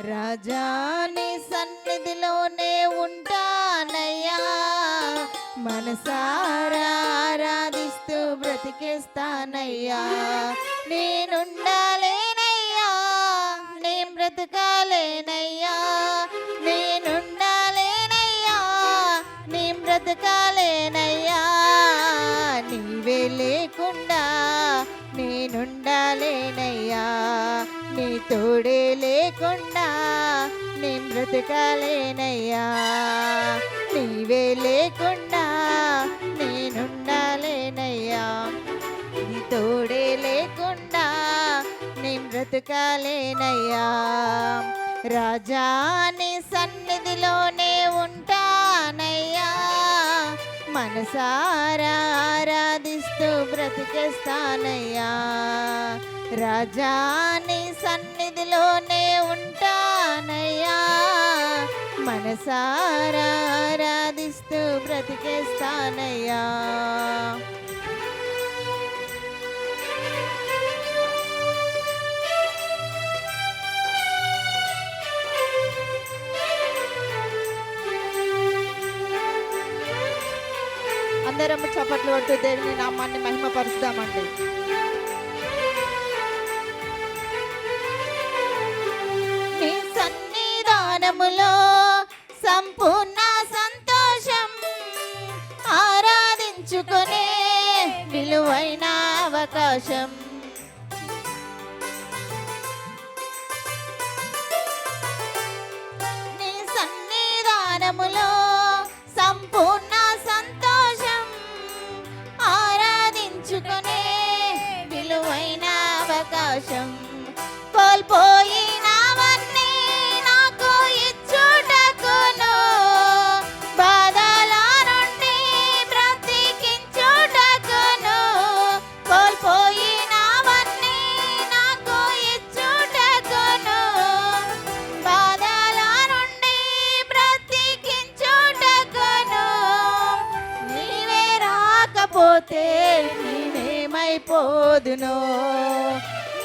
రాజాని సన్నిధిలోనే ఉంటానయ్యా, మనసారా ఆరాధిస్తూ బ్రతికేస్తానయ్యా. నేనుండాలేనయ్యా, నేను బ్రతకాలేనయ్యా, నేనుండాలేనయ్యా, నేను బ్రతకాలేనయ్యా. నీవే లేకుండా నేనుండాలేనయ్యా, నీ తోడే లేకుండా నేను బ్రతకాలేనయ్యా. నీవే లేకుండా నేనుండాలేనయ్యా, నీ తోడే లేకుండా నేను బ్రతకాలేనయ్యా. రాజా నీ సన్నిధిలోనే ఉంటానయ్యా, మనసారా ఆరాధిస్తూ బ్రతికేస్తానయ్యా. రాజా నీ సన్నిధిలోనే ఉంటానయ్యా, మనసారా ఆరాధిస్తూ బ్రతికేస్తానయ్యా. అందరము చప్పట్లు కొట్టు దేవుని నామాన్ని మహిమపరుస్తామండి. నీ సన్నిధానములో సంపూర్ణ సంతోషం, ఆరాధించుకునే విలువైన అవకాశం. నీ సన్నిధానములో సంపూర్ణ సంతోషం, ఆరాధించుకునే విలువైన అవకాశం. కోల్పోయినవన్నీ నాకు ఇచ్చుటకును, బాధల నుండి బ్రతికించుటకును. కోల్పోయినవన్నీ నాకు ఇచ్చుటకును, బాధల నుండి బ్రతికించుటకును. నీవే రాకపోతే నేనేమైపోదును,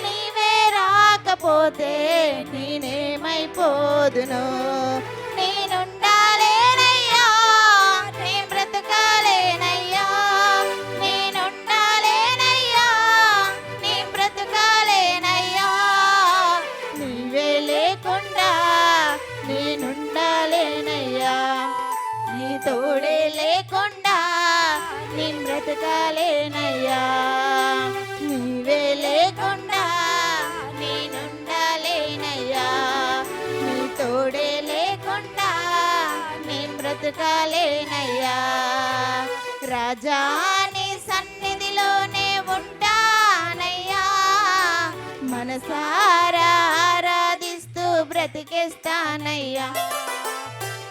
నీవే రాకపోతే నేనేమైపోదును. నేనుండాలేనయ్యా, నేను బ్రతకాలేనయ్యా, నేనుండాలేనయ్యా, నేను బ్రతకాలేనయ్యా. నీవే లేకుండా నేనుండాలేనయ్యా, నీ తోడే లేకుండా నేను బ్రతకాలేనయ్యా. నీవే లేకుండా నేనుండాలేనయ్యా, నీ తోడే లేకుండా నేను బ్రతకాలేనయ్యా. రాజా నీ సన్నిధిలోనే ఉంటానయ్యా, మనసారా ఆరాధిస్తూ బ్రతికేస్తానయ్యా.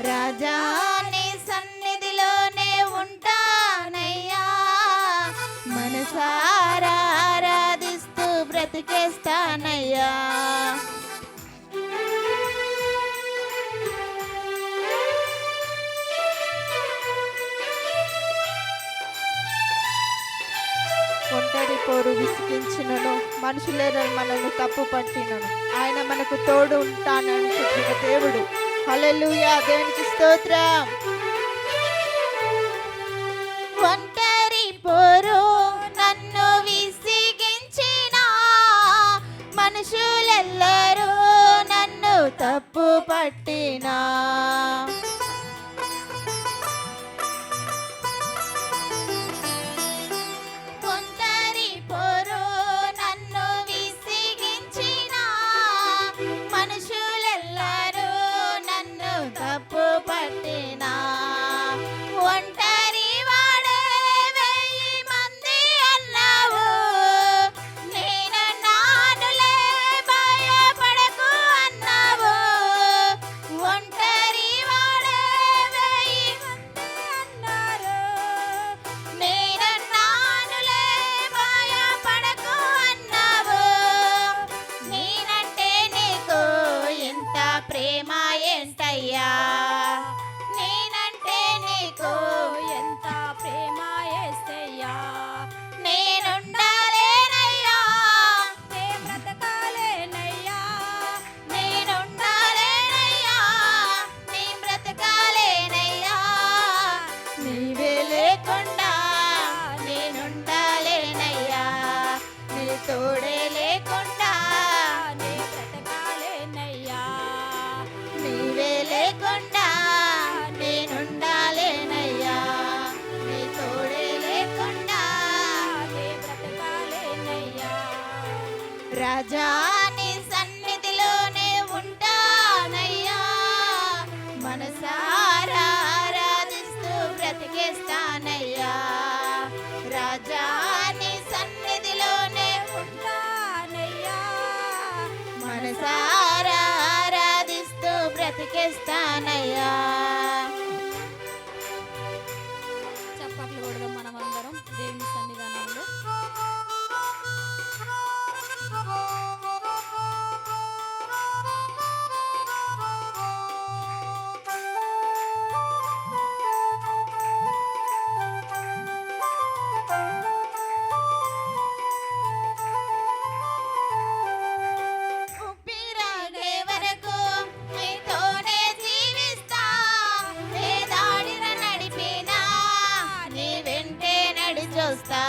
రాజా నీ సన్నిధిలోనే ఉంటానయ్యా, మనసారా ఆరాధిస్తూ బ్రతికేస్తానయ్యా. ఒంటరి పోరు విసిగించినను, మనుషులేరని మనను తప్పు పట్టినను, ఆయన మనకు తోడు ఉంటానని చెప్పిన దేవుడు. హల్లెలూయా, దేవునికి స్తోత్రం. ఒంటరి పోరు నన్ను విసిగించిన, మనుషులెల్లరూ నన్ను తప్పు పట్టినా. ఒంటరి పోరు నన్ను విసిగించిన, మనుషులెల్లరూ నన్ను తప్పు పట్టినా. ఒంటరి వాడే 1000 మంది అన్నావు, నేనన్నానులే భయపడకు అన్నావు. ఒంటరి వాడే 1000 మంది అన్నారు, నేనన్నానులే భయపడకు అన్నావు. నేనంటే నీకు ఎంత ప్రేమ ఏంటయ్యా, నేనంటే రాజా నీ సన్నిధిలోనే ఉంటానయ్యా, మనసారా ఆరాధిస్తూ బ్రతికేస్తానయ్యా. రాజా నీ సన్నిధిలోనే ఉంటానయ్యా, మనసారా ఆరాధిస్తూ బ్రతికేస్తానయ్యా. చప్పట్లు కొడదాం మనమందరం దేవుని సన్నిధానంలో. ఊపిరాగే వరకు నీతోనే జీవిస్తా, ఏ దాడిన నడిపినా నీ వెంటే నడిచొస్తా.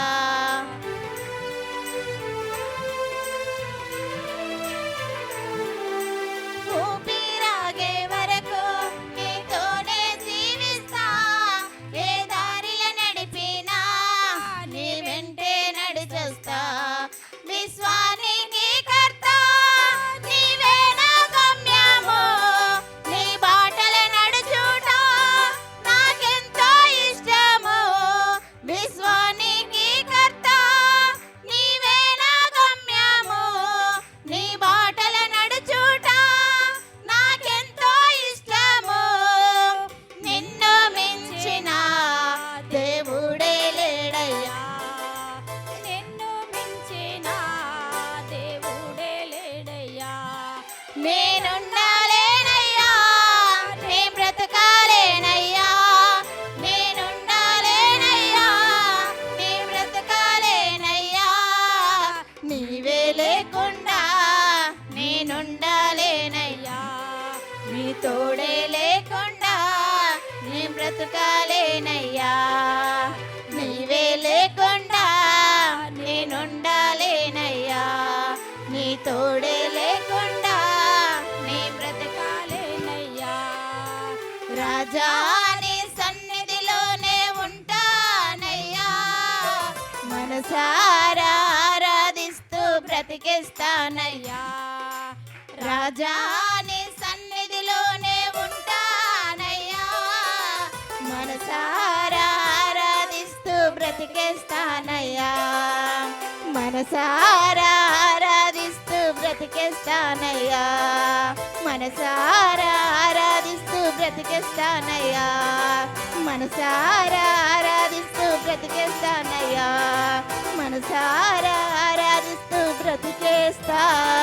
ఊపిరాగే వరకు నీతోనే జీవిస్తా, ఏ దారిల నడిపినా నీ వెంటే నడిచొస్తా. విశ్వానికి కర్త నీవే నా గమ్యము, నీ బాటల నడుచుట నాకెంతో ఇష్టము. విశ్వానికి కర్త నీవే నా గమ్యము, నీ బాటల నడుచుట నాకెంతో ఇష్టము. నిన్ను మించిన దేవుడే లేడయ్యా, నిన్ను మించిన దేవుడే లేడయ్యా. నేనుండాలేనయ్యా, నే బ్రతకాలేనయ్యా, నేనుండాలేనయ్యా, నే బ్రతకాలేనయ్యా. నీవే లేకుండా నేనుండాలేనయ్యా, నీ తోడే లేకుండా నే బ్రతకాలేనయ్యా. నీవే లేకుండా నేనుండాలేనయ్యా, నీ తోడే లేకుండా నే బ్రతకాలేనయ్యా. రాజా నీ సన్నిధిలోనే ఉంటానయ్యా, మనసారా ఆరాధిస్తూ బ్రతికేస్తానయ్యా. రాజా నీ సన్నిధిలోనే ఉంటానయ్యా, మనసారా ఆరాధిస్తూ బ్రతికేస్తానయ్యా. మనసారా ఆరాధిస్తూ బ్రతికేస్తానయ్యా, మనసారా ఆరాధిస్తూ బ్రతికేస్తానయ్యా, మనసారా ఆరాధిస్తూ బ్రతికేస్తానయ్యా, మనసారా ఆరాధిస్తూ బ్రతికేస్తానయ్యా.